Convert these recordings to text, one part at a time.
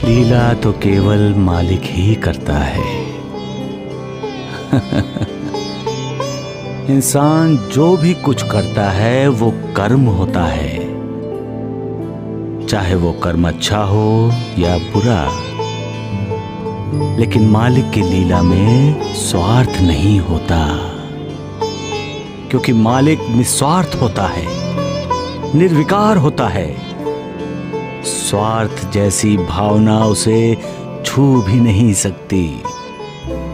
लीला तो केवल मालिक ही करता है। इंसान जो भी कुछ करता है वो कर्म होता है, चाहे वो कर्म अच्छा हो या बुरा। लेकिन मालिक की लीला में स्वार्थ नहीं होता, क्योंकि मालिक निस्वार्थ होता है, निर्विकार होता है। स्वार्थ जैसी भावना उसे छू भी नहीं सकती।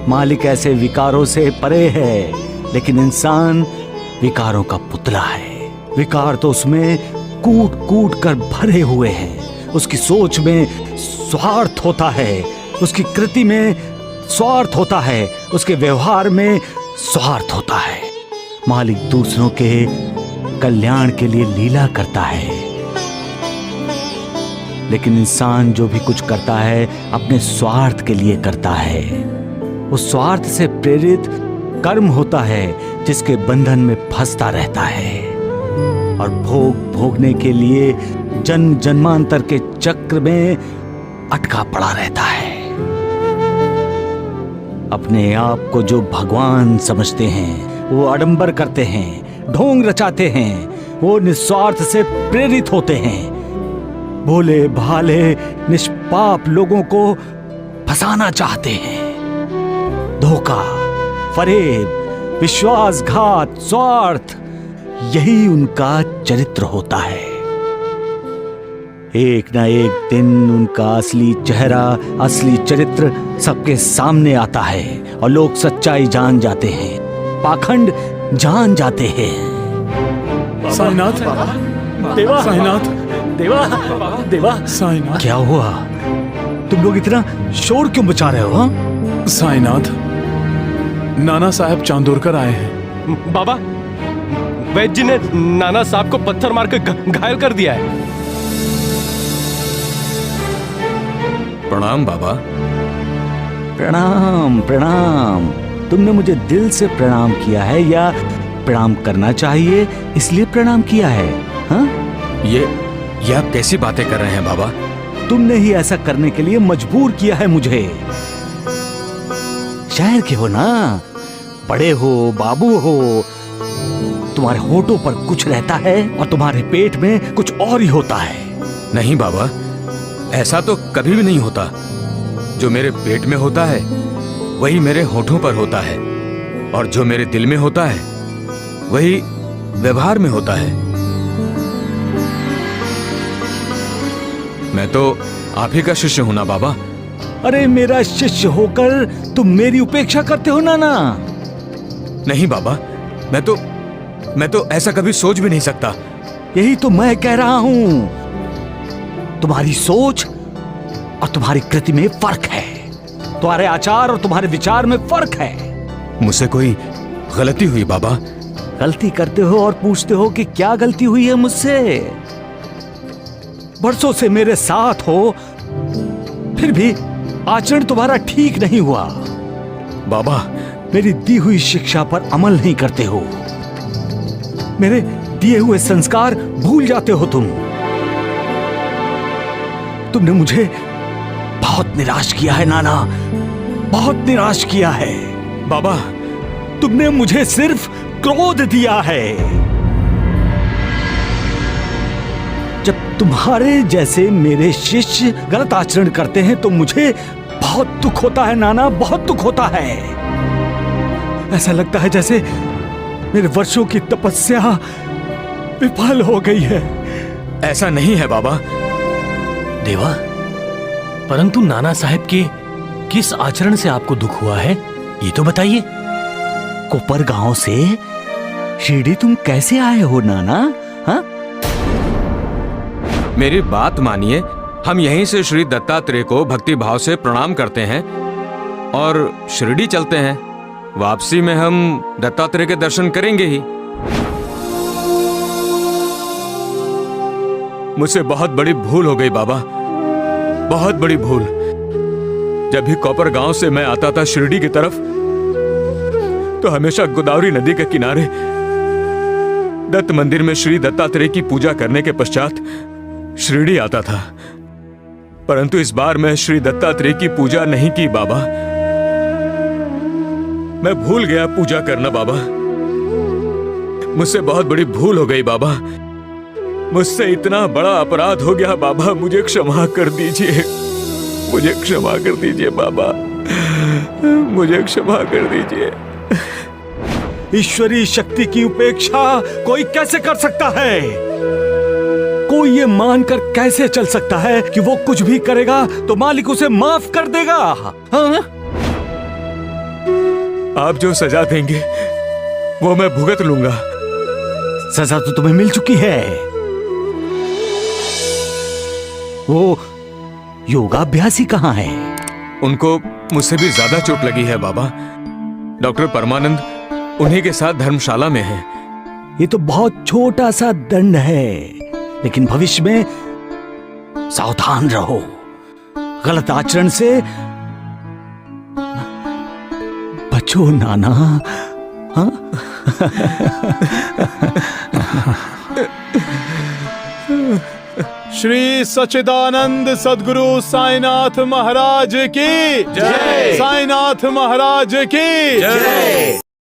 मालिक ऐसे विकारों से परे है, लेकिन इंसान विकारों का पुतला है। विकार तो उसमें कूट कूट कर भरे हुए हैं। उसकी सोच में स्वार्थ होता है, उसकी कृति में स्वार्थ होता है, उसके व्यवहार में स्वार्थ होता है। मालिक दूसरों के कल्याण के लिए लीला करता है, लेकिन इंसान जो भी कुछ करता है अपने स्वार्थ के लिए करता है। उस स्वार्थ से प्रेरित कर्म होता है, जिसके बंधन में फंसता रहता है और भोगने के लिए जन्म जन्मांतर के चक्र में अटका पड़ा रहता है। अपने आप को जो भगवान समझते हैं वो आडंबर करते हैं, ढोंग रचाते हैं। वो निस्वार्थ से प्रेरित होते हैं। भोले भाले निष्पाप लोगों को फंसाना चाहते हैं। धोखा, फरेब, विश्वासघात, स्वार्थ, यही उनका चरित्र होता है। एक ना एक दिन उनका असली चेहरा, असली चरित्र सबके सामने आता है और लोग सच्चाई जान जाते हैं, पाखंड जान जाते हैं। साईनाथ, देवा, साईनाथ, देवा, देवा, साईनाथ, क्या हुआ? तुम लोग इतना शोर क्यों मचा रहे हो? हाँ? साईनाथ, नाना साहब चांदोरकर आए हैं। बाबा, वैद्य जी ने नाना साहब को पत्थर मारकर घायल कर दिया है। प्रणाम बाबा। प्रणाम प्रणाम। तुमने मुझे दिल से प्रणाम किया है या प्रणाम करना चाहिए इसलिए प्रणाम किया है? हाँ? ये आप कैसी बातें कर रहे हैं बाबा? तुमने ही ऐसा करने के लिए मजबूर किया है मुझे। शहर के हो ना, बड़े हो, बाबू हो, तुम्हारे होठों पर कुछ रहता है और तुम्हारे पेट में कुछ और ही होता है। नहीं बाबा, ऐसा तो कभी भी नहीं होता। जो मेरे पेट में होता है वही मेरे होठों पर होता है, और जो मेरे दिल में होता है वही व्यवहार में होता है। मैं तो आप ही का शिष्य हूं ना बाबा। अरे मेरा शिष्य होकर तुम मेरी उपेक्षा करते हो नाना? नहीं बाबा, मैं तो ऐसा कभी सोच भी नहीं सकता। यही तो मैं कह रहा हूं। तुम्हारी सोच और तुम्हारी कृति में फर्क है। तुम्हारे आचार और तुम्हारे विचार में फर्क है। मुझसे कोई गलती हुई बाबा? गलती करते हो और पूछते हो कि क्या गलती हुई है मुझसे? बरसों से मेरे साथ हो, फिर भी आचरण तुम्हारा ठीक नहीं हुआ। बाबा, मेरी दी हुई शिक्षा पर अमल नहीं करते हो। मेरे दिए हुए संस्कार भूल जाते हो तुम। तुमने मुझे बहुत निराश किया है नाना, बहुत निराश किया है। बाबा, तुमने मुझे सिर्फ क्रोध दिया है। जब तुम्हारे जैसे मेरे शिष्य गलत आचरण करते हैं तो मुझे बहुत दुख होता है नाना, बहुत दुख होता है। ऐसा लगता है जैसे मेरे वर्षों की तपस्या विफल हो गई है। ऐसा नहीं है बाबा। देवा, परंतु नाना साहब के किस आचरण से आपको दुख हुआ है, ये तो बताइए। कोपर गांव से शिरडी तुम कैसे आए हो नाना? हाँ? मेरी बात मानिए, हम यहीं से श्री दत्तात्रेय को भक्ति भाव से प्रणाम करते हैं और शिरडी चलते हैं। वापसी में हम दत्तात्रेय के दर्शन करेंगे ही। मुझसे बहुत बड़ी भूल हो गई बाबा, बहुत बड़ी भूल। जब भी कोपर गांव से मैं आता था शिरडी की तरफ, तो हमेशा गोदावरी नदी के किनारे दत्त मंदिर में श्री दत्तात्रेय की पूजा करने के पश्चात शिरडी आता था। परंतु इस बार मैं श्री दत्तात्रेय की पूजा नहीं की बाबा। मैं भूल गया पूजा करना बाबा। मुझसे बहुत बड़ी भूल हो गई बाबा। मुझसे इतना बड़ा अपराध हो गया बाबा, मुझे क्षमा कर दीजिए। मुझे क्षमा कर दीजिए बाबा, मुझे क्षमा कर दीजिए। ईश्वरीय शक्ति की उपेक्षा कोई कैसे कर सकता है? कोई ये मानकर कैसे चल सकता है कि वो कुछ भी करेगा तो मालिक उसे माफ कर देगा? हाँ? आप जो सजा देंगे वो मैं भुगत लूंगा। सजा तो तुम्हें मिल चुकी है। वो योगाभ्यासी कहाँ है? उनको मुझसे भी ज्यादा चोट लगी है बाबा। डॉक्टर परमानंद उन्हीं के साथ धर्मशाला में है। ये तो बहुत छोटा सा दंड है, लेकिन भविष्य में सावधान रहो। गलत आचरण से बचो नाना। हाँ? श्री सच्चिदानंद सद्गुरु साईनाथ महाराज की जय। साईनाथ महाराज की जय।